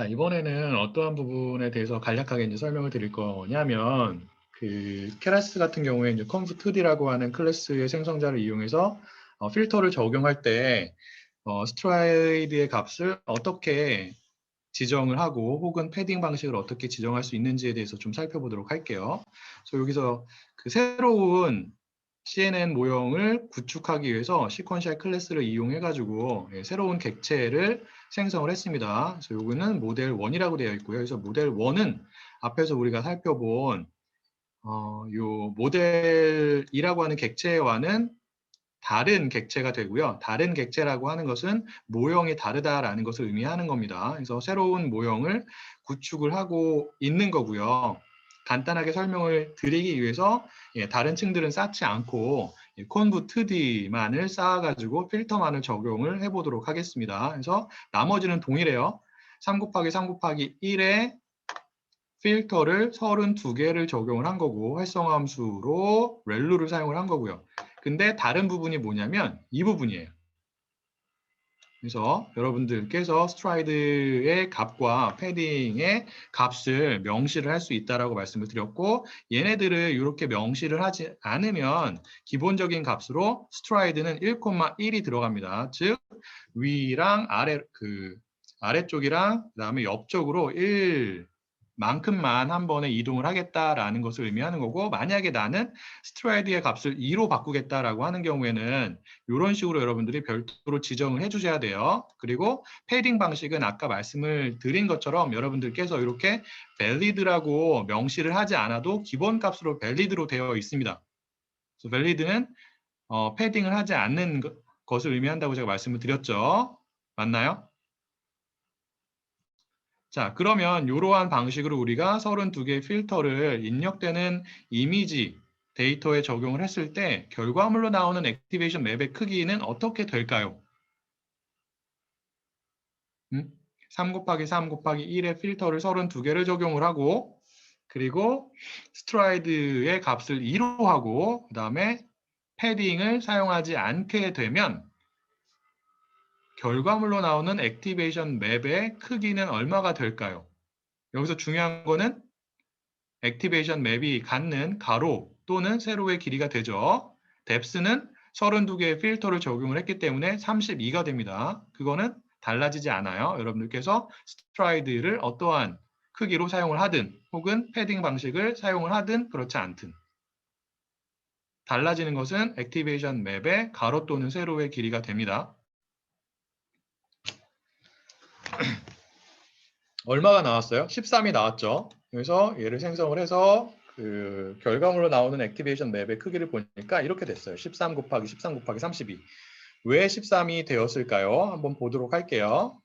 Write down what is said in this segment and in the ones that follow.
자, 이번에는 어떠한 부분에 대해서 간략하게 이제 설명을 드릴 거냐면, 케라스 같은 경우에 이제 conv2d라고 하는 클래스의 생성자를 이용해서 필터를 적용할 때 스트라이드의 값을 어떻게 지정을 하고 혹은 패딩 방식을 어떻게 지정할 수 있는지에 대해서 좀 살펴보도록 할게요. 그래서 여기서 새로운 CNN 모형을 구축하기 위해서 시퀀셜 클래스를 이용해 가지고 새로운 객체를 생성을 했습니다. 그래서 요거는 모델 1이라고 되어 있고요. 그래서 모델 1은 앞에서 우리가 살펴본 요 모델이라고 하는 객체와는 다른 객체가 되고요. 다른 객체라고 하는 것은 모형이 다르다라는 것을 의미하는 겁니다. 그래서 새로운 모형을 구축을 하고 있는 거고요. 간단하게 설명을 드리기 위해서 다른 층들은 쌓지 않고 conv2d만을 쌓아가지고 필터만을 적용을 해보도록 하겠습니다. 그래서 나머지는 동일해요. 3 곱하기 3 곱하기 1에 필터를 32개를 적용을 한 거고 활성함수로 렐루를 사용을 한 거고요. 근데 다른 부분이 뭐냐면 이 부분이에요. 그래서 여러분들께서 스트라이드의 값과 패딩의 값을 명시를 할 수 있다라고 말씀을 드렸고 얘네들을 이렇게 명시를 하지 않으면 기본적인 값으로 스트라이드는 1,1이 들어갑니다. 즉 위랑 아래쪽이랑 그다음에 옆쪽으로 1 만큼만 한 번에 이동을 하겠다라는 것을 의미하는 거고 만약에 나는 스트라이드의 값을 2로 바꾸겠다라고 하는 경우에는 이런 식으로 여러분들이 별도로 지정을 해주셔야 돼요. 그리고 패딩 방식은 아까 말씀을 드린 것처럼 여러분들께서 이렇게 valid라고 명시를 하지 않아도 기본 값으로 valid로 되어 있습니다. 그래서 valid는 패딩을 하지 않는 것을 의미한다고 제가 말씀을 드렸죠. 맞나요? 자, 그러면 이러한 방식으로 우리가 32개의 필터를 입력되는 이미지 데이터에 적용을 했을 때 결과물로 나오는 액티베이션 맵의 크기는 어떻게 될까요? 3 곱하기 3 곱하기 1의 필터를 32개를 적용을 하고 그리고 스트라이드의 값을 2로 하고 그 다음에 패딩을 사용하지 않게 되면 결과물로 나오는 액티베이션 맵의 크기는 얼마가 될까요? 여기서 중요한 거는 액티베이션 맵이 갖는 가로 또는 세로의 길이가 되죠. 뎁스는 32개의 필터를 적용을 했기 때문에 32가 됩니다. 그거는 달라지지 않아요. 여러분들께서 스트라이드를 어떠한 크기로 사용을 하든 혹은 패딩 방식을 사용을 하든 그렇지 않든 달라지는 것은 액티베이션 맵의 가로 또는 세로의 길이가 됩니다. 얼마가 나왔어요? 13이 나왔죠. 그래서 얘를 생성을 해서 결과물로 나오는 액티베이션 맵의 크기를 보니까 이렇게 됐어요. 13 곱하기 13 곱하기 32. 왜 13이 되었을까요? 한번 보도록 할게요.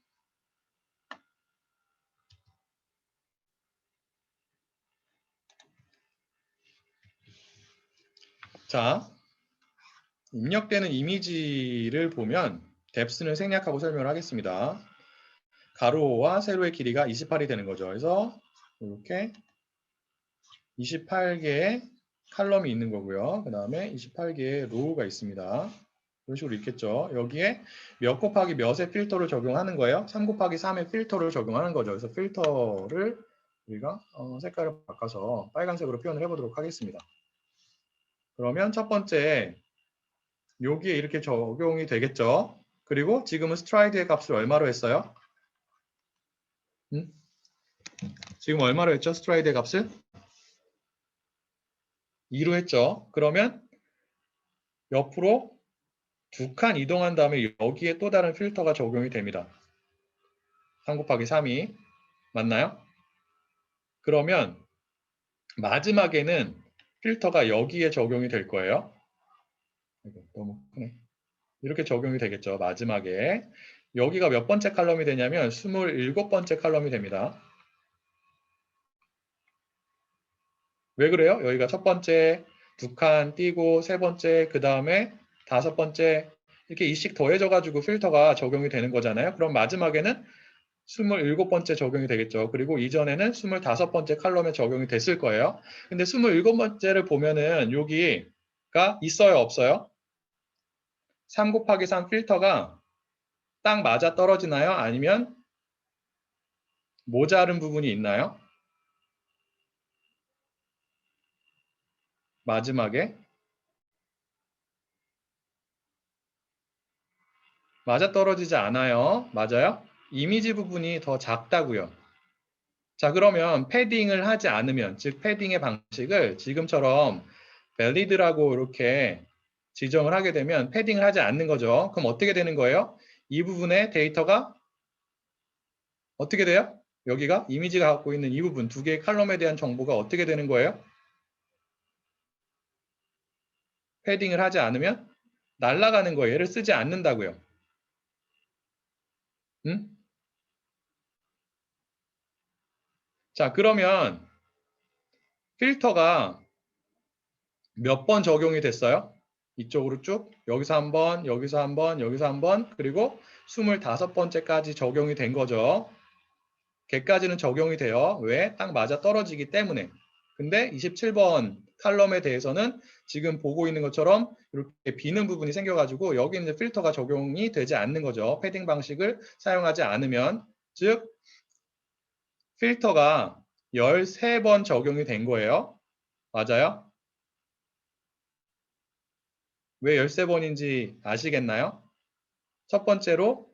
자, 입력되는 이미지를 보면 뎁스는 생략하고 설명을 하겠습니다. 가로와 세로의 길이가 28이 되는 거죠. 그래서 이렇게 28개의 칼럼이 있는 거고요. 그 다음에 28개의 로우가 있습니다. 이런 식으로 있겠죠. 여기에 몇 곱하기 몇의 필터를 적용하는 거예요. 3 곱하기 3의 필터를 적용하는 거죠. 그래서 필터를 우리가 색깔을 바꿔서 빨간색으로 표현을 해보도록 하겠습니다. 그러면 첫 번째 여기에 이렇게 적용이 되겠죠. 그리고 지금은 스트라이드의 값을 얼마로 했어요? 지금 얼마로 했죠? 스트라이드의 값을? 2로 했죠. 그러면 옆으로 2칸 이동한 다음에 여기에 또 다른 필터가 적용이 됩니다. 3 곱하기 3이 맞나요? 그러면 마지막에는 필터가 여기에 적용이 될 거예요. 너무 크네. 이렇게 적용이 되겠죠. 마지막에. 여기가 몇 번째 칼럼이 되냐면 27번째 칼럼이 됩니다. 왜 그래요? 여기가 첫 번째 2칸 띄고 세 번째 그 다음에 5번째 이렇게 이씩 더해져 가지고 필터가 적용이 되는 거잖아요. 그럼 마지막에는 27번째 적용이 되겠죠. 그리고 이전에는 25번째 칼럼에 적용이 됐을 거예요. 근데 27번째를 보면은 여기가 있어요, 없어요? 3 곱하기 3 필터가 딱 맞아 떨어지나요? 아니면 모자른 부분이 있나요? 마지막에 맞아떨어지지 않아요. 맞아요? 이미지 부분이 더 작다고요. 자, 그러면 패딩을 하지 않으면, 즉 패딩의 방식을 지금처럼 valid라고 이렇게 지정을 하게 되면 패딩을 하지 않는 거죠. 그럼 어떻게 되는 거예요? 이 부분의 데이터가 어떻게 돼요? 여기가 이미지가 갖고 있는 이 부분 두 개의 칼럼에 대한 정보가 어떻게 되는 거예요? 패딩을 하지 않으면 날아가는 거예요. 얘를 쓰지 않는다고요. 응? 자, 그러면 필터가 몇 번 적용이 됐어요? 이쪽으로 쭉 여기서 한 번, 여기서 한 번, 여기서 한 번, 그리고 25번째까지 적용이 된 거죠. 걔까지는 적용이 돼요. 왜? 딱 맞아 떨어지기 때문에. 근데 27번 칼럼에 대해서는 지금 보고 있는 것처럼 이렇게 비는 부분이 생겨가지고 여기는 이제 필터가 적용이 되지 않는 거죠. 패딩 방식을 사용하지 않으면. 즉, 필터가 13번 적용이 된 거예요. 맞아요? 왜 13번인지 아시겠나요? 첫 번째로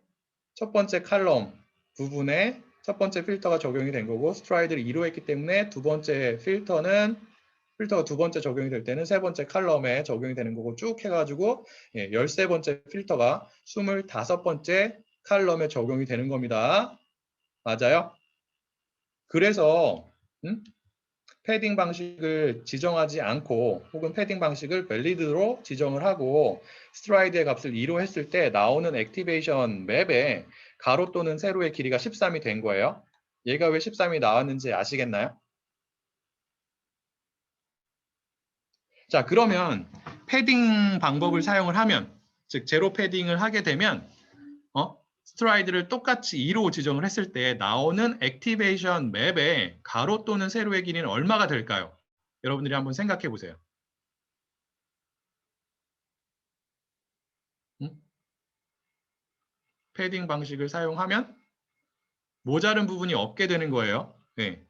첫 번째 칼럼 부분에 첫 번째 필터가 적용이 된 거고 스트라이드를 2로 했기 때문에 두 번째 필터가 두 번째 적용이 될 때는 세 번째 칼럼에 적용이 되는 거고 쭉 해가지고 13번째 필터가 25번째 칼럼에 적용이 되는 겁니다. 맞아요? 그래서 패딩 방식을 지정하지 않고 혹은 패딩 방식을 밸리드로 지정을 하고 스트라이드의 값을 2로 했을 때 나오는 액티베이션 맵에 가로 또는 세로의 길이가 13이 된 거예요. 얘가 왜 13이 나왔는지 아시겠나요? 자, 그러면 패딩 방법을 사용을 하면 즉 제로 패딩을 하게 되면 스트라이드를 똑같이 2로 지정을 했을 때 나오는 액티베이션 맵의 가로 또는 세로의 길이는 얼마가 될까요? 여러분들이 한번 생각해 보세요. 패딩 방식을 사용하면 모자른 부분이 없게 되는 거예요. 네.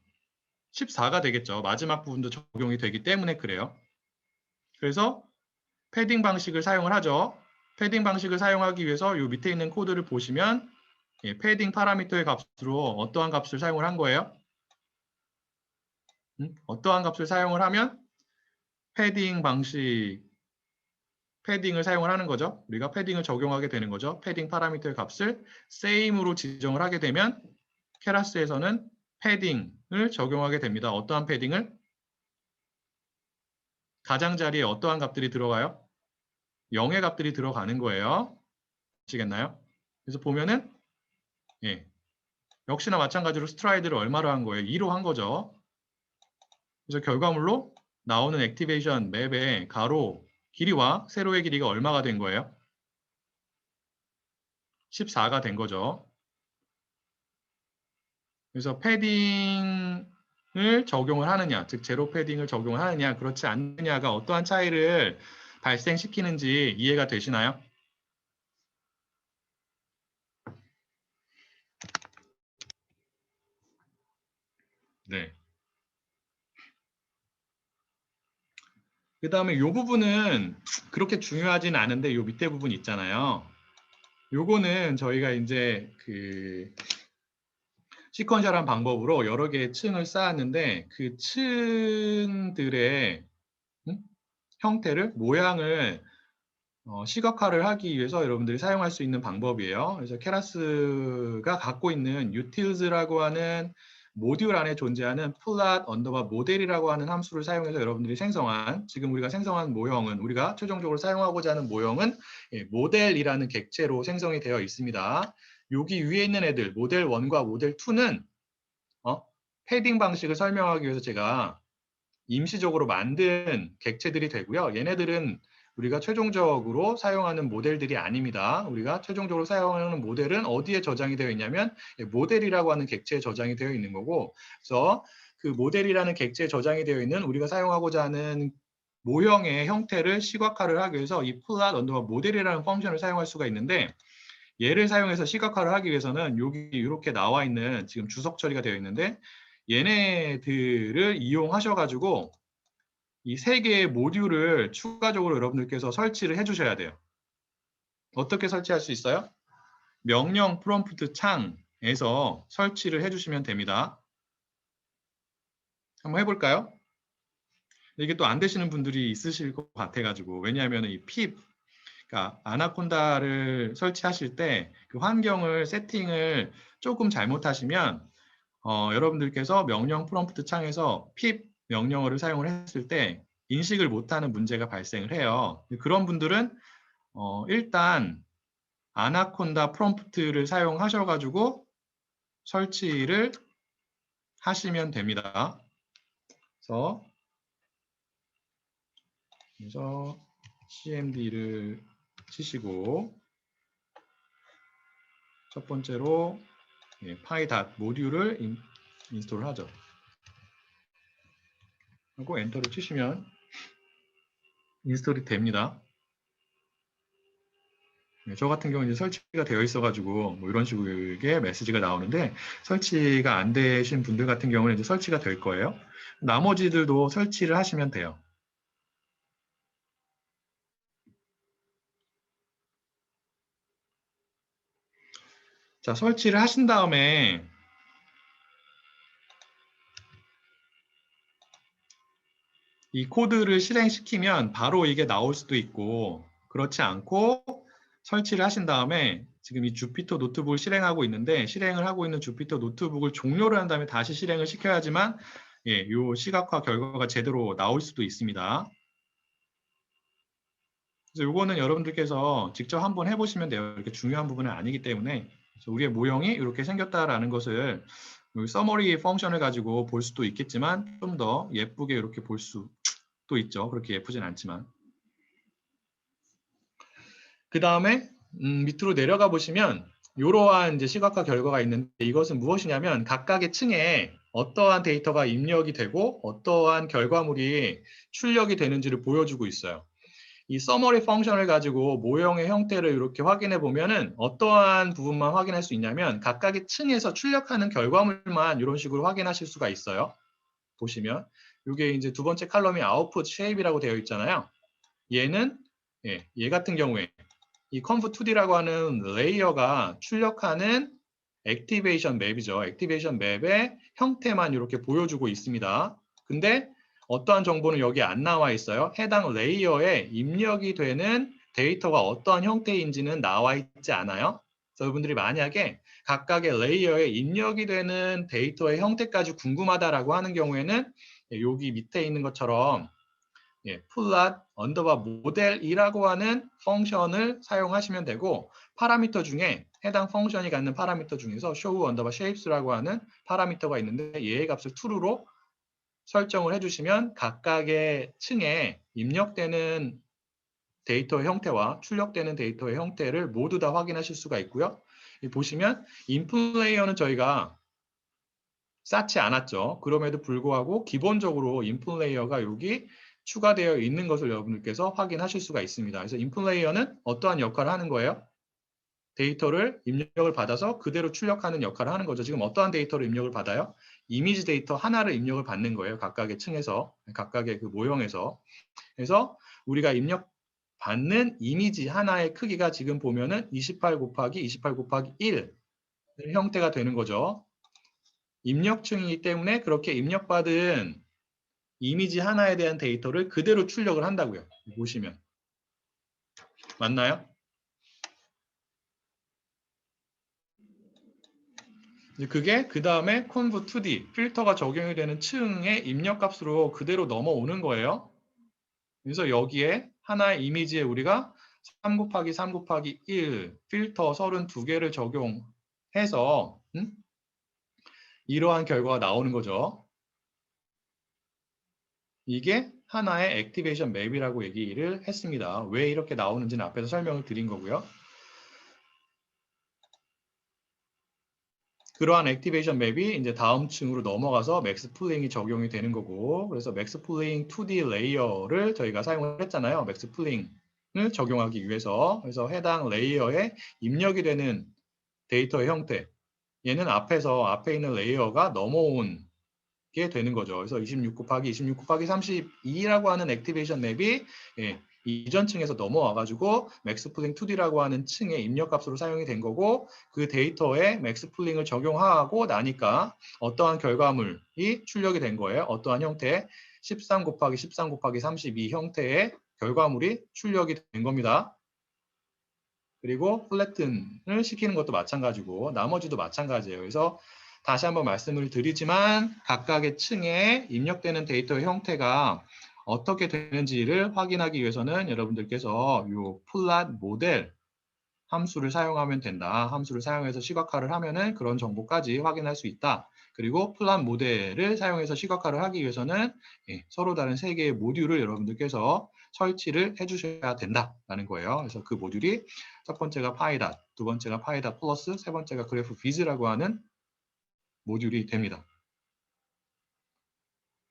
14가 되겠죠. 마지막 부분도 적용이 되기 때문에 그래요. 그래서 패딩 방식을 사용을 하죠. 패딩 방식을 사용하기 위해서 이 밑에 있는 코드를 보시면 패딩 파라미터의 값으로 어떠한 값을 사용을 한 거예요? 어떠한 값을 사용을 하면 패딩 방식, 패딩을 사용을 하는 거죠. 우리가 패딩을 적용하게 되는 거죠. 패딩 파라미터의 값을 same으로 지정을 하게 되면 케라스에서는 패딩을 적용하게 됩니다. 어떠한 패딩을? 가장자리에 어떠한 값들이 들어가요? 0의 값들이 들어가는 거예요. 아시겠나요? 그래서 보면은 역시나 마찬가지로 스트라이드를 얼마로 한 거예요? 2로 한 거죠. 그래서 결과물로 나오는 액티베이션 맵의 가로 길이와 세로의 길이가 얼마가 된 거예요? 14가 된 거죠. 그래서 패딩을 적용을 하느냐, 즉 제로 패딩을 적용을 하느냐, 그렇지 않느냐가 어떠한 차이를 발생시키는지 이해가 되시나요? 네. 그 다음에 이 부분은 그렇게 중요하진 않은데 이 밑에 부분 있잖아요. 요거는 저희가 이제 그 시퀀셜한 방법으로 여러 개의 층을 쌓았는데 그 층들의 형태를 모양을 시각화를 하기 위해서 여러분들이 사용할 수 있는 방법이에요. 그래서 케라스가 갖고 있는 utiles라고 하는 모듈 안에 존재하는 plot 언더바 모델이라고 하는 함수를 사용해서 여러분들이 생성한 지금 우리가 생성한 모형은 우리가 최종적으로 사용하고자 하는 모형은 모델이라는 객체로 생성이 되어 있습니다. 여기 위에 있는 애들 모델 1과 모델 2는 패딩 방식을 설명하기 위해서 제가 임시적으로 만든 객체들이 되고요. 얘네들은 우리가 최종적으로 사용하는 모델들이 아닙니다. 우리가 최종적으로 사용하는 모델은 어디에 저장이 되어 있냐면 모델이라고 하는 객체에 저장이 되어 있는 거고 그래서 그 모델이라는 객체에 저장이 되어 있는 우리가 사용하고자 하는 모형의 형태를 시각화를 하기 위해서 이 plot 언더바 모델이라는 펑션을 사용할 수가 있는데 얘를 사용해서 시각화를 하기 위해서는 여기 이렇게 나와 있는 지금 주석 처리가 되어 있는데 얘네들을 이용하셔가지고 이 세 개의 모듈을 추가적으로 여러분들께서 설치를 해주셔야 돼요. 어떻게 설치할 수 있어요? 명령 프롬프트 창에서 설치를 해주시면 됩니다. 한번 해볼까요? 이게 또 안 되시는 분들이 있으실 것 같아가지고, 왜냐하면 이 핍, 그러니까 아나콘다를 설치하실 때 그 환경을 세팅을 조금 잘못하시면 여러분들께서 명령 프롬프트 창에서 핍 명령어를 사용을 했을 때 인식을 못하는 문제가 발생을 해요. 그런 분들은 일단 아나콘다 프롬프트를 사용하셔가지고 설치를 하시면 됩니다. 그래서 cmd를 치시고 첫 번째로 파이 모듈을 인스톨을 하죠. 하고 엔터를 치시면 인스톨이 됩니다. 저 같은 경우는 이제 설치가 되어 있어가지고 뭐 이런 식의 메시지가 나오는데 설치가 안 되신 분들 같은 경우는 이제 설치가 될 거예요. 나머지들도 설치를 하시면 돼요. 자, 설치를 하신 다음에 이 코드를 실행시키면 바로 이게 나올 수도 있고 그렇지 않고 설치를 하신 다음에 지금 이 주피터 노트북을 실행하고 있는데 실행을 하고 있는 주피터 노트북을 종료를 한 다음에 다시 실행을 시켜야지만 이 시각화 결과가 제대로 나올 수도 있습니다. 그래서 이거는 여러분들께서 직접 한번 해보시면 돼요. 이렇게 중요한 부분은 아니기 때문에 우리의 모형이 이렇게 생겼다라는 것을 서머리 펑션을 가지고 볼 수도 있겠지만 좀 더 예쁘게 이렇게 볼 수도 있죠. 그렇게 예쁘진 않지만. 그 다음에 밑으로 내려가 보시면 이러한 이제 시각화 결과가 있는데 이것은 무엇이냐면 각각의 층에 어떠한 데이터가 입력이 되고 어떠한 결과물이 출력이 되는지를 보여주고 있어요. 이 서머리 펑션을 가지고 모형의 형태를 이렇게 확인해 보면은 어떠한 부분만 확인할 수 있냐면 각각의 층에서 출력하는 결과물만 이런 식으로 확인하실 수가 있어요. 보시면 이게 이제 두 번째 칼럼이 아웃풋 쉐입이라고 되어 있잖아요. 얘는 얘 같은 경우에 이 conv2d라고 하는 레이어가 출력하는 액티베이션 맵이죠. 액티베이션 맵의 형태만 이렇게 보여주고 있습니다. 근데 어떠한 정보는 여기 안 나와 있어요. 해당 레이어에 입력이 되는 데이터가 어떠한 형태인지는 나와 있지 않아요. 그래서 여러분들이 만약에 각각의 레이어에 입력이 되는 데이터의 형태까지 궁금하다라고 하는 경우에는 여기 밑에 있는 것처럼 plot 언더바 모델이라고 하는 펑션을 사용하시면 되고 파라미터 중에 해당 펑션이 갖는 파라미터 중에서 show 언더바 shapes라고 하는 파라미터가 있는데 얘의 값을 true로 설정을 해주시면 각각의 층에 입력되는 데이터의 형태와 출력되는 데이터의 형태를 모두 다 확인하실 수가 있고요. 보시면 input 레이어는 저희가 쌓지 않았죠. 그럼에도 불구하고 기본적으로 인풋 레이어가 여기 추가되어 있는 것을 여러분들께서 확인하실 수가 있습니다. 그래서 인풋 레이어는 어떠한 역할을 하는 거예요? 데이터를 입력을 받아서 그대로 출력하는 역할을 하는 거죠. 지금 어떠한 데이터를 입력을 받아요? 이미지 데이터 하나를 입력을 받는 거예요. 각각의 층에서, 각각의 그 모형에서. 그래서 우리가 입력 받는 이미지 하나의 크기가 지금 보면은 28 곱하기 28 곱하기 1 형태가 되는 거죠. 입력층이기 때문에 그렇게 입력받은 이미지 하나에 대한 데이터를 그대로 출력을 한다고요. 보시면. 맞나요? 그게 그 다음에 conv2d, 필터가 적용이 되는 층의 입력값으로 그대로 넘어오는 거예요. 그래서 여기에 하나의 이미지에 우리가 3 곱하기 3 곱하기 1 필터 32개를 적용해서 이러한 결과가 나오는 거죠. 이게 하나의 액티베이션 맵이라고 얘기를 했습니다. 왜 이렇게 나오는지는 앞에서 설명을 드린 거고요. 그러한 액티베이션 맵이 이제 다음 층으로 넘어가서 맥스 풀링이 적용이 되는 거고, 그래서 맥스 풀링 2D 레이어를 저희가 사용을 했잖아요. 맥스 풀링 적용하기 위해서 그래서 해당 레이어에 입력이 되는 데이터의 형태 얘는 앞에 있는 레이어가 넘어온 게 되는 거죠. 그래서 26 곱하기 26 곱하기 32라고 하는 액티베이션 맵이 이전 층에서 넘어와 가지고 맥스플링 2D라고 하는 층의 입력값으로 사용이 된 거고 그 데이터에 맥스플링을 적용하고 나니까 어떠한 결과물이 출력이 된 거예요. 어떠한 형태 13 곱하기 13 곱하기 32 형태의 결과물이 출력이 된 겁니다. 그리고 플래튼을 시키는 것도 마찬가지고 나머지도 마찬가지예요. 그래서 다시 한번 말씀을 드리지만 각각의 층에 입력되는 데이터의 형태가 어떻게 되는지를 확인하기 위해서는 여러분들께서 이 플랫 모델 함수를 사용하면 된다. 함수를 사용해서 시각화를 하면은 그런 정보까지 확인할 수 있다. 그리고 플랫 모델을 사용해서 시각화를 하기 위해서는 서로 다른 세 개의 모듈을 여러분들께서 설치를 해주셔야 된다라는 거예요. 그래서 그 모듈이 첫 번째가 파이닷, 두 번째가 파이닷 플러스, 세 번째가 그래프 비즈라고 하는 모듈이 됩니다.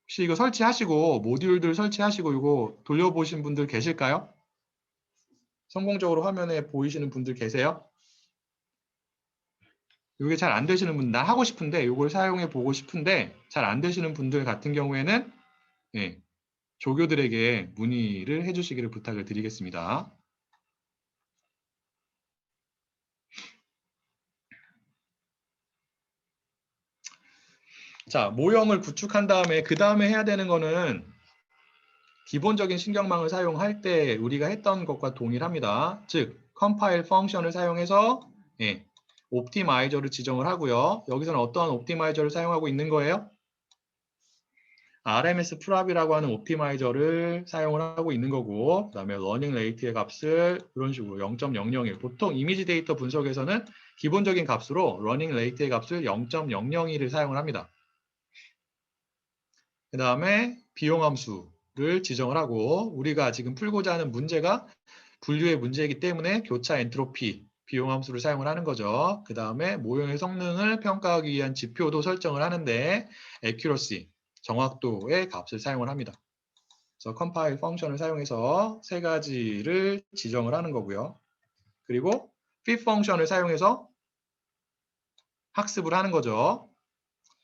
혹시 이거 설치하시고 모듈들 설치하시고 이거 돌려보신 분들 계실까요? 성공적으로 화면에 보이시는 분들 계세요? 이게 잘 안 되시는 분, 나 하고 싶은데 이걸 사용해 보고 싶은데 잘 안 되시는 분들 같은 경우에는 조교들에게 문의를 해주시기를 부탁을 드리겠습니다. 자, 모형을 구축한 다음에 그 다음에 해야 되는 거는 기본적인 신경망을 사용할 때 우리가 했던 것과 동일합니다. 즉, 컴파일 펑션을 사용해서 옵티마이저를 지정을 하고요. 여기서는 어떠한 옵티마이저를 사용하고 있는 거예요? RMS 프랍이라고 하는 옵티마이저를 사용을 하고 있는 거고 그 다음에 러닝 레이트의 값을 이런 식으로 0.001 보통 이미지 데이터 분석에서는 기본적인 값으로 러닝 레이트의 값을 0.001을 사용을 합니다. 그 다음에 비용 함수를 지정을 하고 우리가 지금 풀고자 하는 문제가 분류의 문제이기 때문에 교차 엔트로피 비용 함수를 사용을 하는 거죠. 그 다음에 모형의 성능을 평가하기 위한 지표도 설정을 하는데 accuracy, 정확도의 값을 사용을 합니다. 그래서 컴파일 펑션을 사용해서 세 가지를 지정을 하는 거고요. 그리고 fit 펑션을 사용해서 학습을 하는 거죠.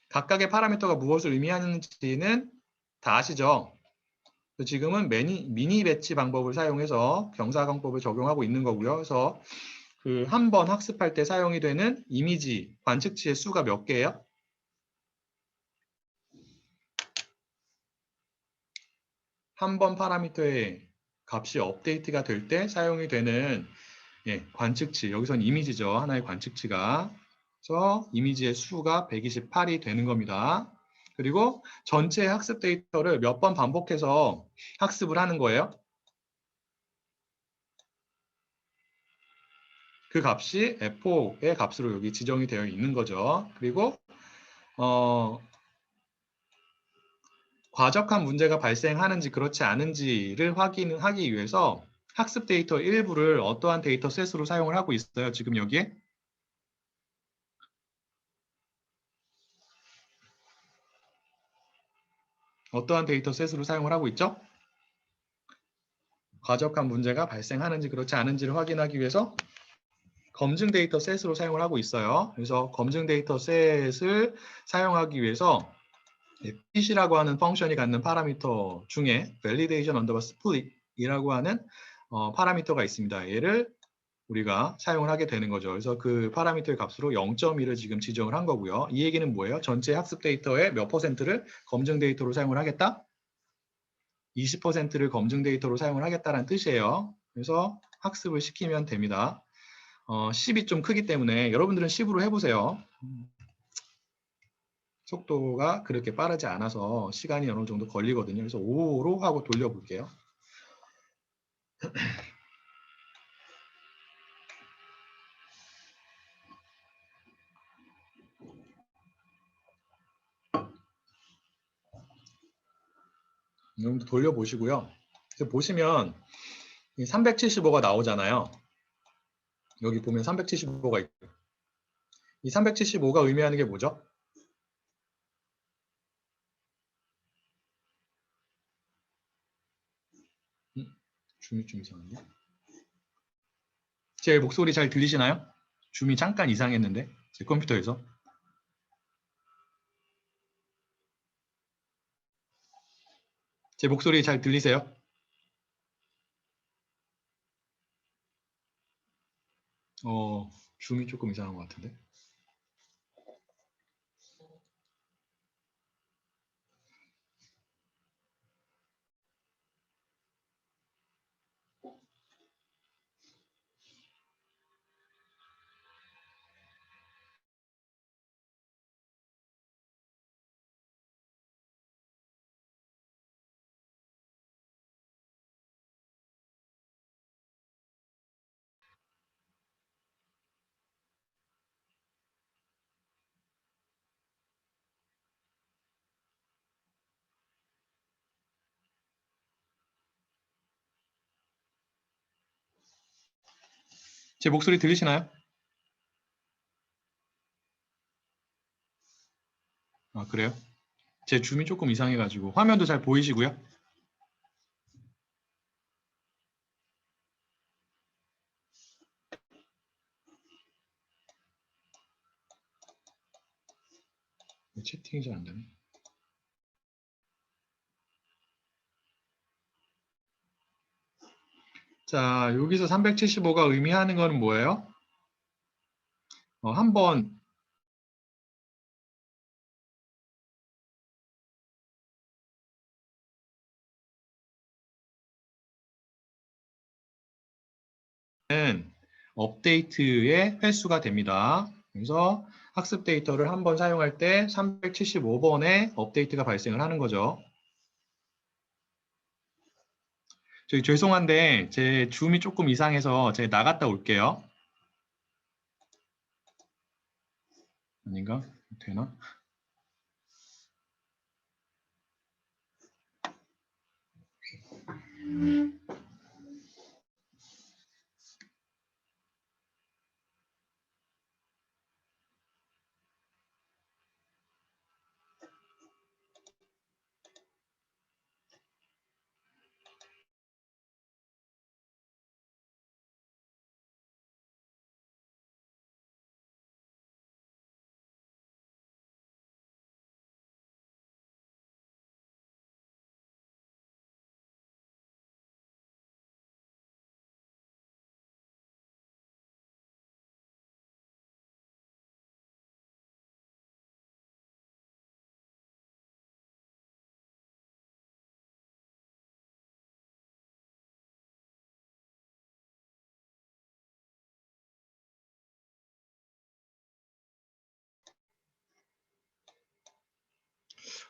각각의 파라미터가 무엇을 의미하는지는 다 아시죠? 지금은 미니 배치 방법을 사용해서 경사광법을 적용하고 있는 거고요. 그래서 그 한 번 학습할 때 사용이 되는 이미지 관측치의 수가 몇 개예요? 한 번 파라미터의 값이 업데이트가 될 때 사용이 되는 관측치, 여기선 이미지죠. 하나의 관측치가. 그래서 이미지의 수가 128이 되는 겁니다. 그리고 전체 학습 데이터를 몇 번 반복해서 학습을 하는 거예요. 그 값이 F4의 값으로 여기 지정이 되어 있는 거죠. 그리고 과적한 문제가 발생하는지 그렇지 않은지를 확인하기 위해서 학습 데이터 일부를 어떠한 데이터 셋으로 사용을 하고 있어요. 지금 여기에 어떠한 데이터 셋으로 사용을 하고 있죠? 과적한 문제가 발생하는지 그렇지 않은지를 확인하기 위해서 검증 데이터 셋으로 사용을 하고 있어요. 그래서 검증 데이터 셋을 사용하기 위해서 fit이라고 하는 펑션이 갖는 파라미터 중에 validation underbar split이라고 하는 파라미터가 있습니다. 얘를 우리가 사용을 하게 되는 거죠. 그래서 그 파라미터의 값으로 0.1을 지금 지정을 한 거고요. 이 얘기는 뭐예요? 전체 학습 데이터의 몇 %를 검증 데이터로 사용을 하겠다? 20%를 검증 데이터로 사용을 하겠다는 뜻이에요. 그래서 학습을 시키면 됩니다. 10이 좀 크기 때문에 여러분들은 10으로 해보세요. 속도가 그렇게 빠르지 않아서 시간이 어느 정도 걸리거든요. 그래서 5로 하고 돌려볼게요. 이 돌려보시고요. 보시면 375가 나오잖아요. 여기 보면 375가 있고 이 375가 의미하는 게 뭐죠? 줌이 좀 이상한데? 제 목소리 잘 들리시나요? 줌이 잠깐 이상했는데 제 컴퓨터에서. 제 목소리 잘 들리세요? 줌이 조금 이상한 것 같은데. 제 목소리 들리시나요? 아, 그래요? 제 줌이 조금 이상해가지고 화면도 잘 보이시고요. 채팅이 잘 안 되네. 자, 여기서 375가 의미하는 거는 뭐예요? 한번 업데이트의 횟수가 됩니다. 그래서 학습 데이터를 한번 사용할 때 375번의 업데이트가 발생을 하는 거죠. 저희 죄송한데 제 줌이 조금 이상해서 제가 나갔다 올게요. 아닌가? 되나?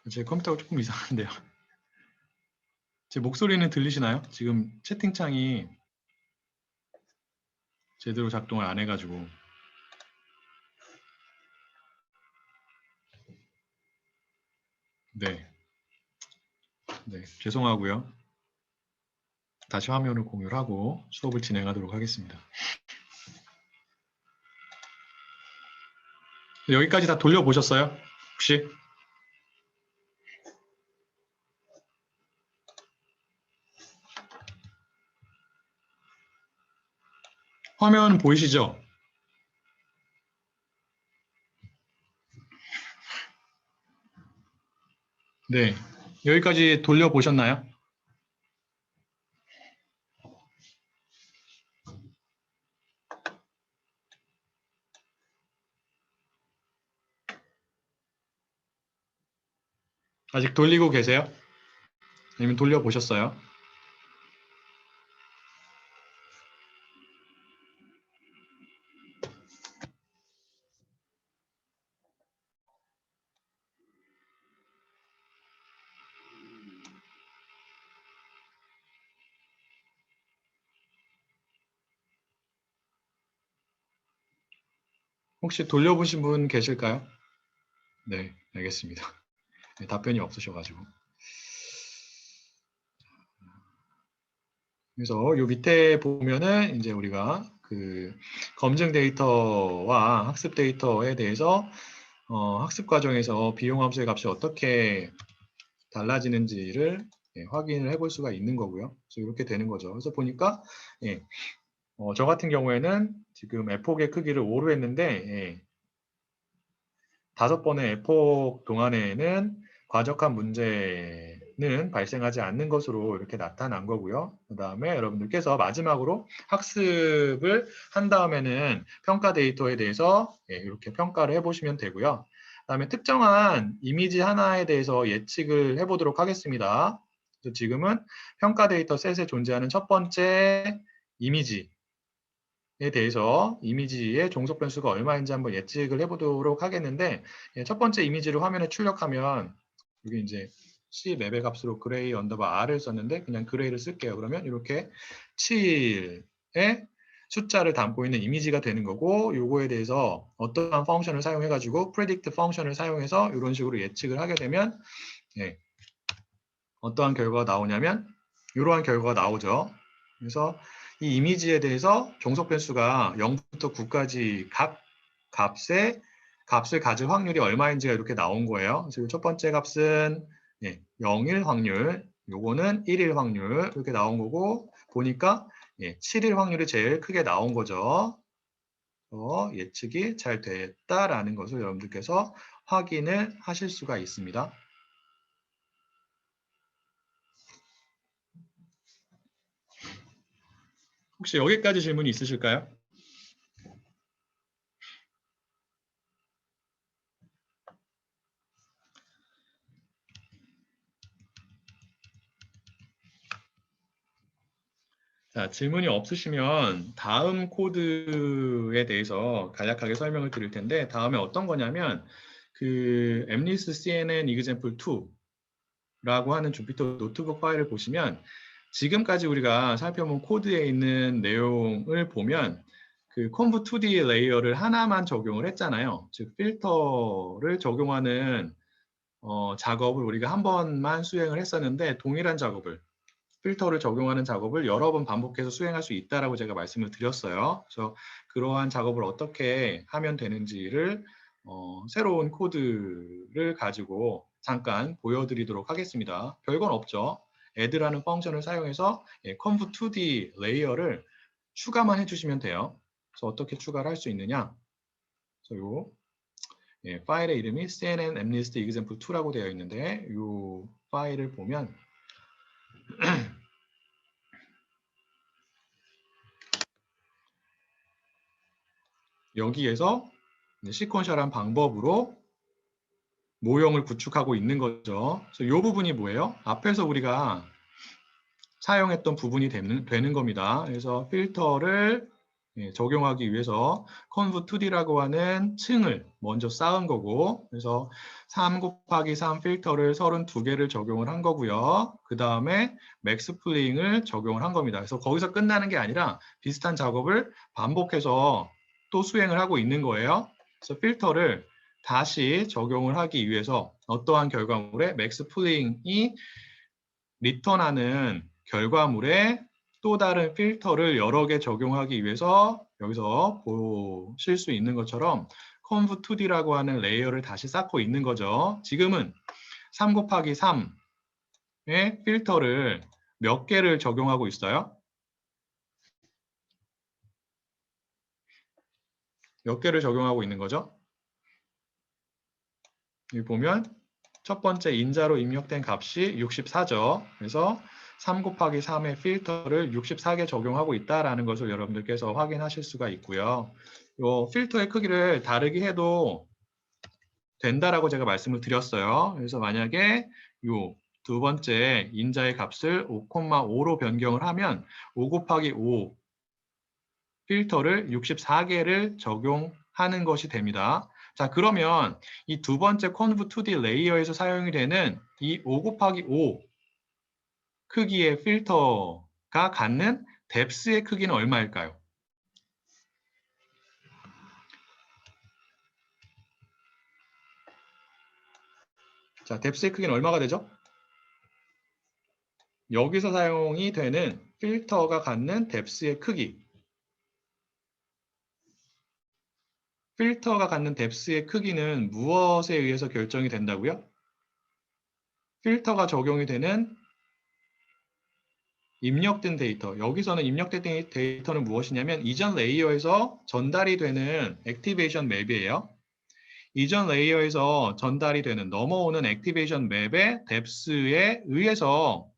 제 컴퓨터가 조금 이상한데요. 제 목소리는 들리시나요? 지금 채팅창이 제대로 작동을 안 해가지고. 네. 네, 죄송하고요. 다시 화면을 공유를 하고 수업을 진행하도록 하겠습니다. 여기까지 다 돌려보셨어요? 혹시? 화면 보이시죠? 네. 여기까지 돌려보셨나요? 아직 돌리고 계세요? 아니면 돌려보셨어요? 혹시 돌려보신 분 계실까요? 네, 알겠습니다. 네, 답변이 없으셔가지고. 그래서 요 밑에 보면은 이제 우리가 그 검증 데이터와 학습 데이터에 대해서 학습 과정에서 비용 함수의 값이 어떻게 달라지는지를 확인을 해볼 수가 있는 거고요. 그래서 이렇게 되는 거죠. 그래서 보니까 예, 저 같은 경우에는 지금 에폭의 크기를 5로 했는데 5번의 에폭 동안에는 과적한 문제는 발생하지 않는 것으로 이렇게 나타난 거고요. 그 다음에 여러분들께서 마지막으로 학습을 한 다음에는 평가 데이터에 대해서 이렇게 평가를 해보시면 되고요. 그 다음에 특정한 이미지 하나에 대해서 예측을 해보도록 하겠습니다. 그래서 지금은 평가 데이터 셋에 존재하는 첫 번째 이미지 에 대해서 이미지의 종속 변수가 얼마인지 한번 예측을 해보도록 하겠는데 첫 번째 이미지를 화면에 출력하면 여기 이제 C 맵의 값으로 그레이 언더바 R을 썼는데 그냥 그레이를 쓸게요. 그러면 이렇게 7의 숫자를 담고 있는 이미지가 되는 거고 요거에 대해서 어떠한 펑션을 사용해 가지고 predict 펑션을 사용해서 이런 식으로 예측을 하게 되면 어떠한 결과가 나오냐면 이러한 결과가 나오죠. 그래서 이 이미지에 대해서 종속 변수가 0부터 9까지 각 값을 가질 확률이 얼마인지가 이렇게 나온 거예요. 그래서 첫 번째 값은 0일 확률, 요거는 1일 확률 이렇게 나온 거고 보니까 7일 확률이 제일 크게 나온 거죠. 예측이 잘 됐다라는 것을 여러분들께서 확인을 하실 수가 있습니다. 혹시 여기까지 질문이 있으실까요? 자, 질문이 없으시면 다음 코드에 대해서 간략하게 설명을 드릴 텐데 다음에 어떤 거냐면 그 mlist cnn example2라고 하는 주피터 노트북 파일을 보시면 지금까지 우리가 살펴본 코드에 있는 내용을 보면 그 conv2d 레이어를 하나만 적용을 했잖아요. 즉 필터를 적용하는 작업을 우리가 한 번만 수행을 했었는데 동일한 작업을 필터를 적용하는 작업을 여러 번 반복해서 수행할 수 있다라고 제가 말씀을 드렸어요. 그래서 그러한 작업을 어떻게 하면 되는지를 새로운 코드를 가지고 잠깐 보여드리도록 하겠습니다. 별건 없죠. add라는 펑션을 사용해서 conv2d 레이어를 추가만 해주시면 돼요. 그래서 어떻게 추가를 할 수 있느냐? 그래서 요 파일의 이름이 cnn mlist example2라고 되어 있는데 이 파일을 보면 여기에서 시퀀셜한 방법으로 모형을 구축하고 있는 거죠. 그래서 이 부분이 뭐예요? 앞에서 우리가 사용했던 부분이 되는 겁니다. 그래서 필터를 적용하기 위해서 conv2d라고 하는 층을 먼저 쌓은 거고 그래서 3 곱하기 3 필터를 32개를 적용을 한 거고요. 그 다음에 맥스플링을 적용을 한 겁니다. 그래서 거기서 끝나는 게 아니라 비슷한 작업을 반복해서 또 수행을 하고 있는 거예요. 그래서 필터를 다시 적용을 하기 위해서 어떠한 결과물에 맥스플링이 리턴하는 결과물에 또 다른 필터를 여러 개 적용하기 위해서 여기서 보실 수 있는 것처럼 conv2d라고 하는 레이어를 다시 쌓고 있는 거죠. 지금은 3 곱하기 3의 필터를 몇 개를 적용하고 있어요? 몇 개를 적용하고 있는 거죠? 여기 보면 첫 번째 인자로 입력된 값이 64죠. 그래서 3 곱하기 3의 필터를 64개 적용하고 있다는 것을 여러분들께서 확인하실 수가 있고요. 이 필터의 크기를 다르게 해도 된다라고 제가 말씀을 드렸어요. 그래서 만약에 이 두 번째 인자의 값을 5,5로 변경을 하면 5 곱하기 5 필터를 64개를 적용하는 것이 됩니다. 자, 그러면 이 두 번째 conv2d 레이어에서 사용이 되는 이 5 곱하기 5 크기의 필터가 갖는 뎁스의 크기는 얼마일까요? 자, 뎁스의 크기는 얼마가 되죠? 여기서 사용이 되는 필터가 갖는 뎁스의 크기. 필터가 갖는 뎁스의 크기는 무엇에 의해서 결정이 된다고요? 필터가 적용이 되는 입력된 데이터. 여기서는 입력된 데이터는 무엇이냐면 이전 레이어에서 전달이 되는 액티베이션 맵이에요. 이전 레이어에서 전달이 되는 넘어오는 액티베이션 맵의 뎁스에 의해서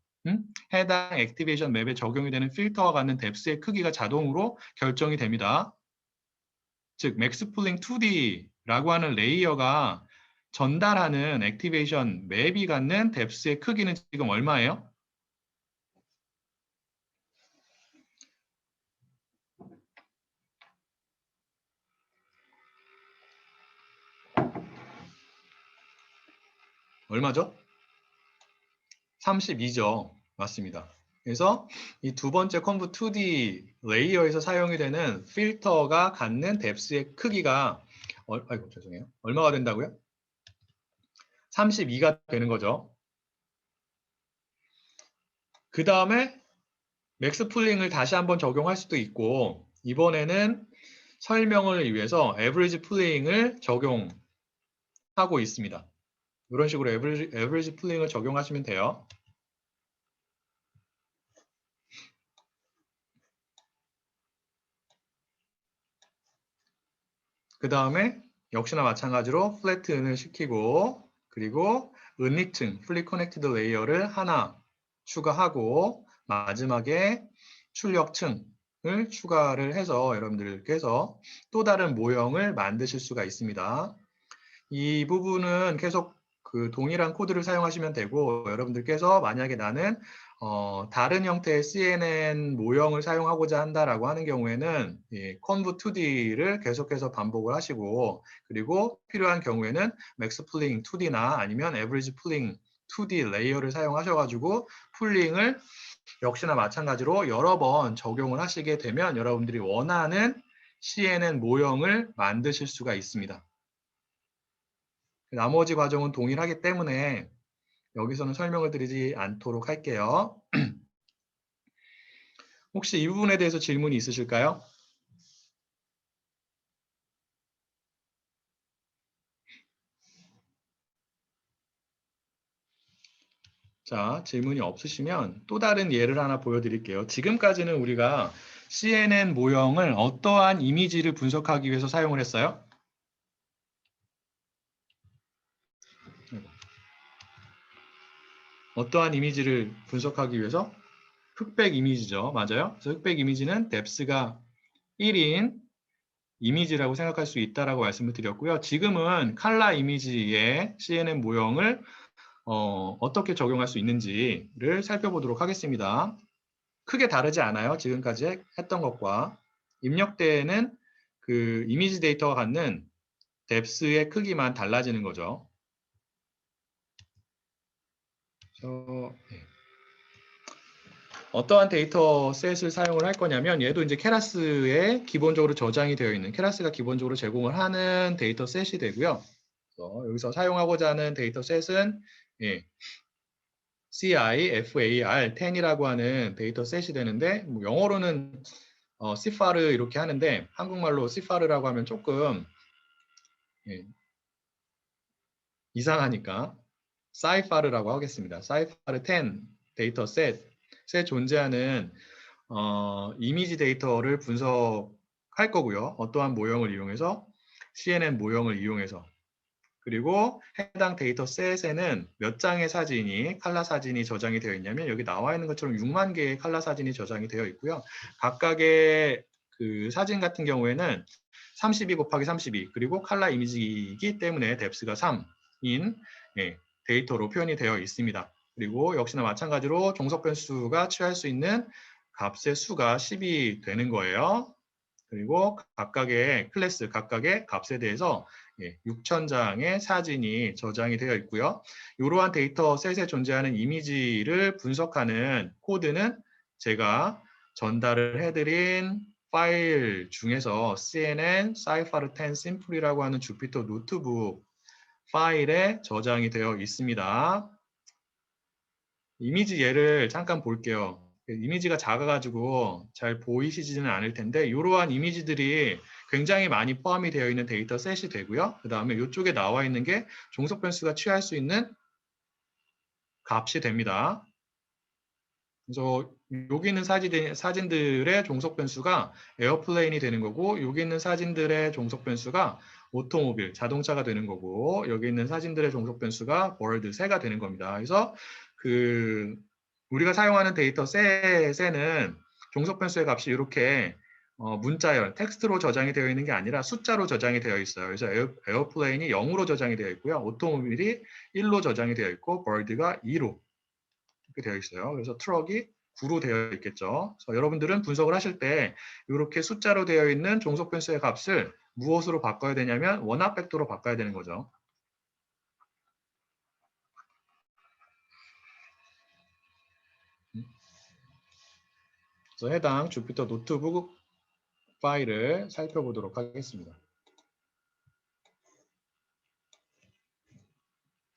해당 액티베이션 맵에 적용이 되는 필터가 갖는 뎁스의 크기가 자동으로 결정이 됩니다. 즉 맥스플링 2D라고 하는 레이어가 전달하는 액티베이션 맵이 갖는 뎁스의 크기는 지금 얼마예요? 얼마죠? 32죠. 맞습니다. 그래서 이 두 번째 컨브 2D 레이어에서 사용이 되는 필터가 갖는 뎁스의 크기가 아이고 죄송해요. 얼마가 된다고요? 32가 되는 거죠. 그 다음에 맥스플링을 다시 한번 적용할 수도 있고 이번에는 설명을 위해서 에버리지 플링을 적용하고 있습니다. 이런 식으로 에버리지 플링을 적용하시면 돼요. 그 다음에 역시나 마찬가지로 플래튼을 시키고 그리고 은리층 플리 커넥티드 레이어를 하나 추가하고 마지막에 출력층을 추가를 해서 여러분들께서 또 다른 모형을 만드실 수가 있습니다. 이 부분은 계속 그 동일한 코드를 사용하시면 되고 여러분들께서 만약에 나는 다른 형태의 CNN 모형을 사용하고자 한다라고 하는 경우에는 conv 2D를 계속해서 반복을 하시고 그리고 필요한 경우에는 maxpling 2D나 아니면 average pling 2D 레이어를 사용하셔가지고 풀링을 역시나 마찬가지로 여러 번 적용을 하시게 되면 여러분들이 원하는 CNN 모형을 만드실 수가 있습니다. 나머지 과정은 동일하기 때문에 여기서는 설명을 드리지 않도록 할게요. 혹시 이 부분에 대해서 질문이 있으실까요? 자, 질문이 없으시면 또 다른 예를 하나 보여드릴게요. 지금까지는 우리가 CNN 모형을 어떠한 이미지를 분석하기 위해서 사용을 했어요? 어떠한 이미지를 분석하기 위해서? 흑백 이미지죠. 맞아요. 그래서 흑백 이미지는 뎁스가 1인 이미지라고 생각할 수 있다라고 말씀을 드렸고요. 지금은 칼라 이미지의 CNN 모형을 어떻게 적용할 수 있는지를 살펴보도록 하겠습니다. 크게 다르지 않아요. 지금까지 했던 것과 입력대에는 그 이미지 데이터가 갖는 뎁스의 크기만 달라지는 거죠. 어떠한 데이터 셋을 사용을 할 거냐면 얘도 이제 케라스에 기본적으로 저장이 되어 있는 케라스가 기본적으로 제공을 하는 데이터 셋이 되고요. 여기서 사용하고자 하는 데이터 셋은 CIFAR 10이라고 하는 데이터 셋이 되는데 뭐 영어로는 CFAR 이렇게 하는데 한국말로 CFAR라고 하면 조금 이상하니까 CIFAR라고 하겠습니다. CIFAR 10 데이터 셋에 존재하는 이미지 데이터를 분석할 거고요. 어떠한 모형을 이용해서 CNN 모형을 이용해서 그리고 해당 데이터 셋에는 몇 장의 사진이 칼라 사진이 저장이 되어 있냐면 여기 나와 있는 것처럼 6만 개의 칼라 사진이 저장이 되어 있고요. 각각의 그 사진 같은 경우에는 32 곱하기 32 그리고 칼라 이미지이기 때문에 뎁스가 3인 데이터로 표현이 되어 있습니다. 그리고 역시나 마찬가지로 종속 변수가 취할 수 있는 값의 수가 10이 되는 거예요. 그리고 각각의 클래스, 각각의 값에 대해서 6,000장의 사진이 저장이 되어 있고요. 이러한 데이터 셋에 존재하는 이미지를 분석하는 코드는 제가 전달을 해드린 파일 중에서 CNN 사이파르 10 심플이라고 하는 주피터 노트북 파일에 저장이 되어 있습니다. 이미지 예를 잠깐 볼게요. 이미지가 작아가지고 잘 보이시지는 않을 텐데 이러한 이미지들이 굉장히 많이 포함이 되어 있는 데이터 셋이 되고요. 그 다음에 이쪽에 나와 있는 게 종속 변수가 취할 수 있는 값이 됩니다. 그래서 여기 있는 사진들의 종속 변수가 에어플레인이 되는 거고, 여기 있는 사진들의 종속 변수가 오토모빌, 자동차가 되는 거고, 여기 있는 사진들의 종속 변수가 bird, 새가 되는 겁니다. 그래서 우리가 사용하는 데이터 셋에는 종속 변수의 값이 이렇게 문자열, 텍스트로 저장이 되어 있는 게 아니라 숫자로 저장이 되어 있어요. 그래서 에어플레인이 0으로 저장이 되어 있고요. 오토모빌이 1로 저장이 되어 있고, bird가 2로 이렇게 되어 있어요. 그래서 트럭이 9로 되어 있겠죠. 그래서 여러분들은 분석을 하실 때 이렇게 숫자로 되어 있는 종속 변수의 값을 무엇으로 바꿔야 되냐면 원합 벡터로 바꿔야 되는 거죠. 그래서 해당 주피터 노트북 파일을 살펴보도록 하겠습니다.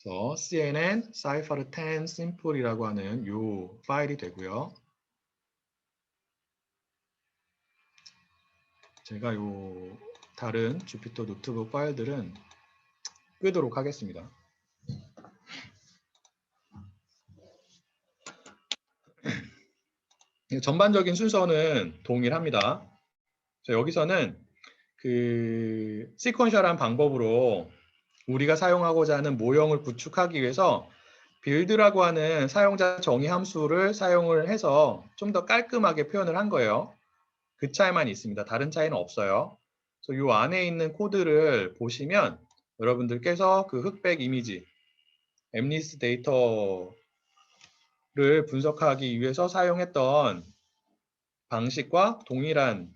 그래서 CNN Cypher 10 Simple이라고 하는 이 파일이 되고요. 제가 요 다른 주피터 노트북 파일들은 끄도록 하겠습니다. 전반적인 순서는 동일합니다. 여기서는 시퀀셜한 방법으로 우리가 사용하고자 하는 모형을 구축하기 위해서 빌드라고 하는 사용자 정의 함수를 사용을 해서 좀 더 깔끔하게 표현을 한 거예요. 그 차이만 있습니다. 다른 차이는 없어요. 그래서 이 안에 있는 코드를 보시면 여러분들께서 그 흑백 이미지, 엠리스 데이터를 분석하기 위해서 사용했던 방식과 동일한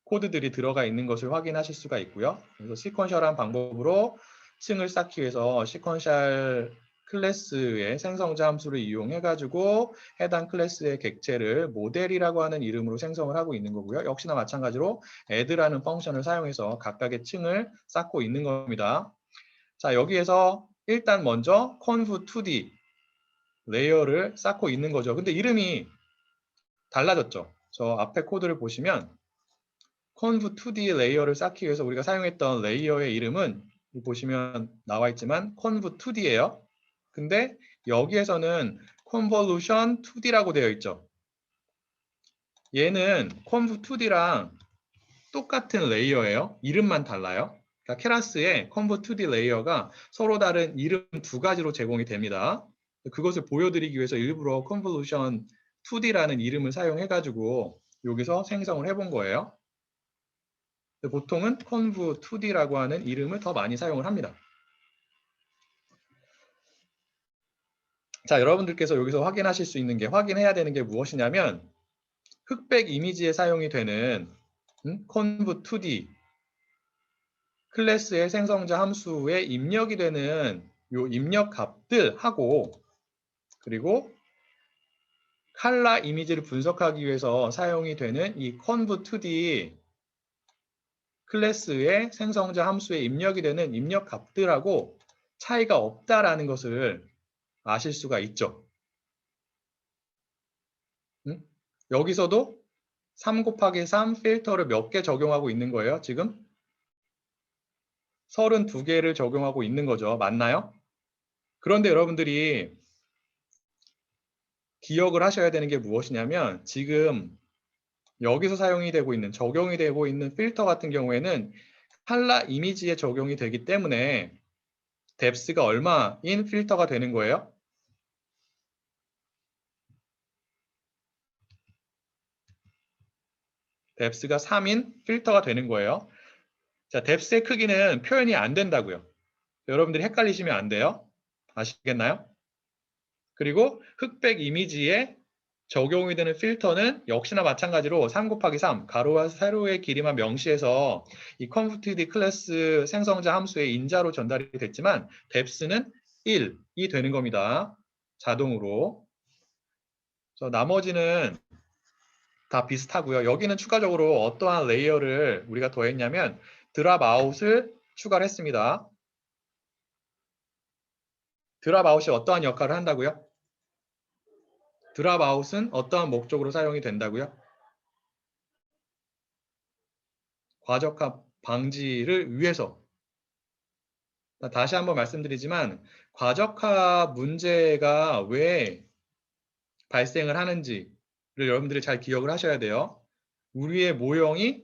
코드들이 들어가 있는 것을 확인하실 수가 있고요. 그래서 시퀀셜한 방법으로 층을 쌓기 위해서 시퀀셜 클래스의 생성자 함수를 이용해 가지고 해당 클래스의 객체를 모델이라고 하는 이름으로 생성을 하고 있는 거고요. 역시나 마찬가지로 add라는 펑션을 사용해서 각각의 층을 쌓고 있는 겁니다. 자, 여기에서 일단 먼저 conv2d 레이어를 쌓고 있는 거죠. 근데 이름이 달라졌죠. 저 앞에 코드를 보시면 conv2d 레이어를 쌓기 위해서 우리가 사용했던 레이어의 이름은 보시면 나와 있지만 conv2d예요. 근데 여기에서는 convolution 2D라고 되어 있죠. 얘는 conv2D랑 똑같은 레이어예요. 이름만 달라요. 그러니까 케라스의 conv2D 레이어가 서로 다른 이름 두 가지로 제공이 됩니다. 그것을 보여드리기 위해서 일부러 convolution 2D라는 이름을 사용해가지고 여기서 생성을 해본 거예요. 보통은 conv2D라고 하는 이름을 더 많이 사용을 합니다. 자, 여러분들께서 여기서 확인하실 수 있는 게, 확인해야 되는 게 무엇이냐면 흑백 이미지에 사용이 되는 conv2D 클래스의 생성자 함수에 입력이 되는 요 입력 값들하고, 그리고 칼라 이미지를 분석하기 위해서 사용이 되는 이 conv2D 클래스의 생성자 함수에 입력이 되는 입력 값들하고 차이가 없다라는 것을 아실 수가 있죠. 여기서도 3 곱하기 3 필터를 몇 개 적용하고 있는 거예요, 지금? 32개를 적용하고 있는 거죠. 맞나요? 그런데 여러분들이 기억을 하셔야 되는 게 무엇이냐면 지금 여기서 사용이 되고 있는, 적용이 되고 있는 필터 같은 경우에는 칼라 이미지에 적용이 되기 때문에 뎁스가 얼마인 필터가 되는 거예요? 뎁스가 3인 필터가 되는 거예요. 자, 뎁스의 크기는 표현이 안 된다고요. 여러분들이 헷갈리시면 안 돼요. 아시겠나요? 그리고 흑백 이미지에 적용이 되는 필터는 역시나 마찬가지로 3 곱하기 3 가로와 세로의 길이만 명시해서 이 conv2d 클래스 생성자 함수의 인자로 전달이 됐지만 뎁스는 1이 되는 겁니다. 자동으로. 그래서 나머지는 다 비슷하고요. 여기는 추가적으로 어떠한 레이어를 우리가 더했냐면 드랍 아웃을 추가를 했습니다. 드랍 아웃이 어떠한 역할을 한다고요? 드랍 아웃은 어떠한 목적으로 사용이 된다고요? 과적합 방지를 위해서. 다시 한번 말씀드리지만 과적합 문제가 왜 발생을 하는지를 여러분들이 잘 기억을 하셔야 돼요. 우리의 모형이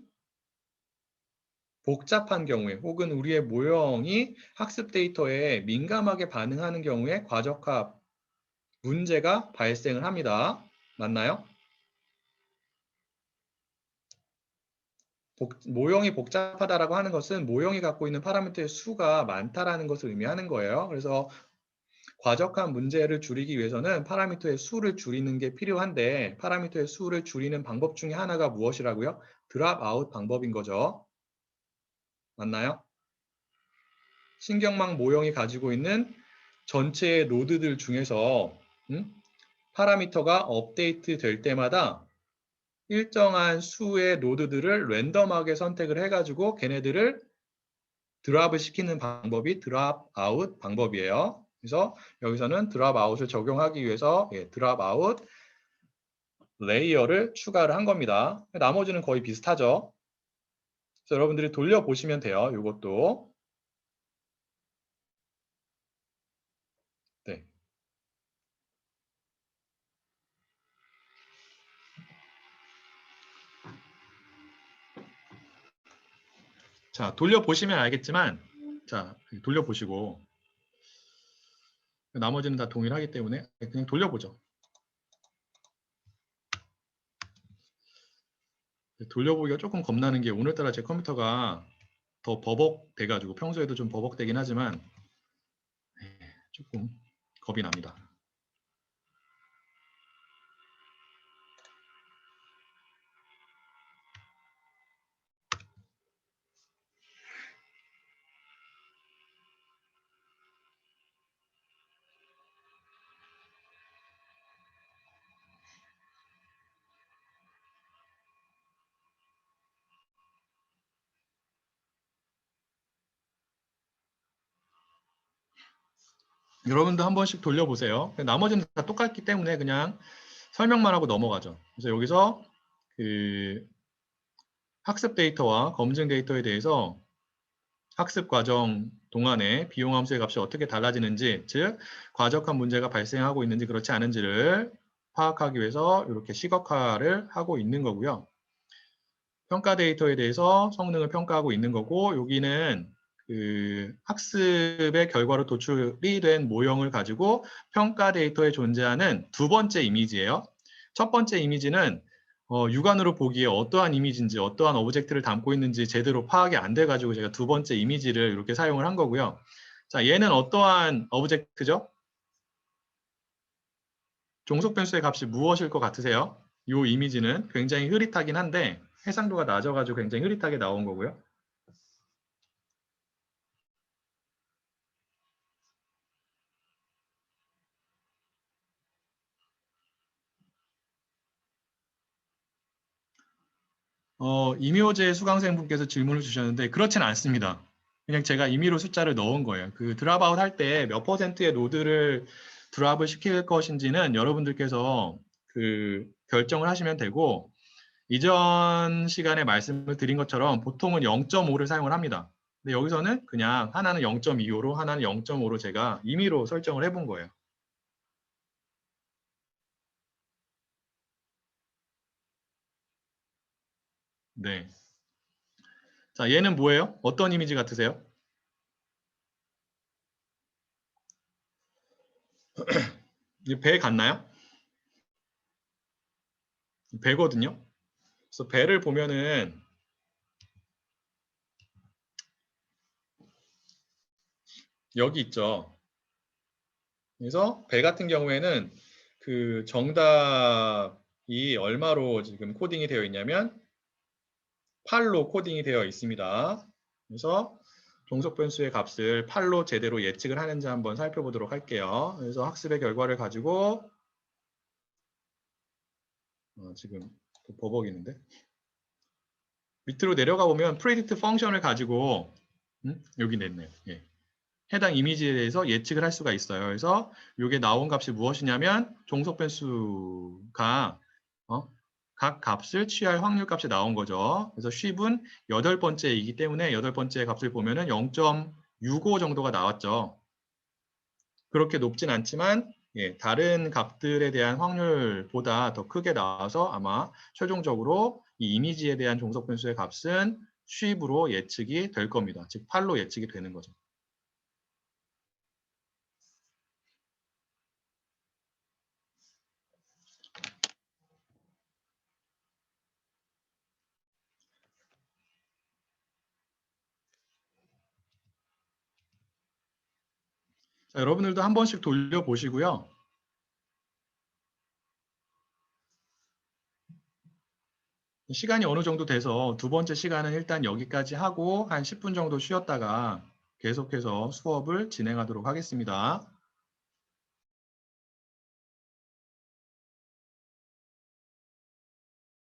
복잡한 경우에 혹은 우리의 모형이 학습 데이터에 민감하게 반응하는 경우에 과적합 문제가 발생을 합니다. 맞나요? 모형이 복잡하다라고 하는 것은 모형이 갖고 있는 파라미터의 수가 많다라는 것을 의미하는 거예요. 그래서 과적한 문제를 줄이기 위해서는 파라미터의 수를 줄이는 게 필요한데 파라미터의 수를 줄이는 방법 중에 하나가 무엇이라고요? 드랍 아웃 방법인 거죠. 맞나요? 신경망 모형이 가지고 있는 전체의 노드들 중에서 파라미터가 업데이트 될 때마다 일정한 수의 노드들을 랜덤하게 선택을 해가지고 걔네들을 드랍을 시키는 방법이 드랍 아웃 방법이에요. 그래서 여기서는 드랍 아웃을 적용하기 위해서 드랍 아웃 레이어를 추가를 한 겁니다. 나머지는 거의 비슷하죠. 그래서 여러분들이 돌려보시면 돼요. 이것도. 네. 자, 돌려보시면 알겠지만, 자, 돌려보시고, 나머지는 다 동일하기 때문에 그냥 돌려보죠. 돌려보기가 조금 겁나는 게 오늘따라 제 컴퓨터가 더 버벅돼가지고 평소에도 좀 버벅되긴 하지만 조금 겁이 납니다. 여러분도 한 번씩 돌려보세요. 나머지는 다 똑같기 때문에 그냥 설명만 하고 넘어가죠. 그래서 여기서 그 학습 데이터와 검증 데이터에 대해서 학습 과정 동안에 비용 함수의 값이 어떻게 달라지는지, 즉 과적한 문제가 발생하고 있는지 그렇지 않은지를 파악하기 위해서 이렇게 시각화를 하고 있는 거고요. 평가 데이터에 대해서 성능을 평가하고 있는 거고, 여기는 그 학습의 결과로 도출이 된 모형을 가지고 평가 데이터에 존재하는 두 번째 이미지예요. 첫 번째 이미지는 육안으로 보기에 어떠한 이미지인지 어떠한 오브젝트를 담고 있는지 제대로 파악이 안 돼가지고 제가 두 번째 이미지를 이렇게 사용을 한 거고요. 자, 얘는 어떠한 오브젝트죠? 종속 변수의 값이 무엇일 것 같으세요? 이 이미지는 굉장히 흐릿하긴 한데 해상도가 낮아가지고 굉장히 흐릿하게 나온 거고요. 임효재 수강생분께서 질문을 주셨는데 그렇진 않습니다. 그냥 제가 임의로 숫자를 넣은 거예요. 그 드랍아웃 할 때 몇 퍼센트의 노드를 드랍을 시킬 것인지는 여러분들께서 그 결정을 하시면 되고, 이전 시간에 말씀을 드린 것처럼 보통은 0.5를 사용을 합니다. 근데 여기서는 그냥 하나는 0.25로 하나는 0.5로 제가 임의로 설정을 해본 거예요. 네. 자, 얘는 뭐예요? 어떤 이미지 같으세요? 배 같나요? 배거든요. 그래서 배를 보면은 여기 있죠. 그래서 배 같은 경우에는 그 정답이 얼마로 지금 코딩이 되어 있냐면 8로 코딩이 되어 있습니다. 그래서 종속 변수의 값을 8로 제대로 예측을 하는지 한번 살펴보도록 할게요. 그래서 학습의 결과를 가지고 지금 버벅이는데 밑으로 내려가 보면 predict 펑션을 가지고 여기 냈네요. 예. 해당 이미지에 대해서 예측을 할 수가 있어요. 그래서 이게 나온 값이 무엇이냐면 종속 변수가 각 값을 취할 확률 값이 나온 거죠. 그래서 쉽은 8번째이기 때문에 8번째 값을 보면은 0.65 정도가 나왔죠. 그렇게 높진 않지만 예, 다른 값들에 대한 확률보다 더 크게 나와서 아마 최종적으로 이 이미지에 대한 종속 변수의 값은 쉬입으로 예측이 될 겁니다. 즉 8로 예측이 되는 거죠. 자, 여러분들도 한 번씩 돌려보시고요. 시간이 어느 정도 돼서 두 번째 시간은 일단 여기까지 하고 한 10분 정도 쉬었다가 계속해서 수업을 진행하도록 하겠습니다.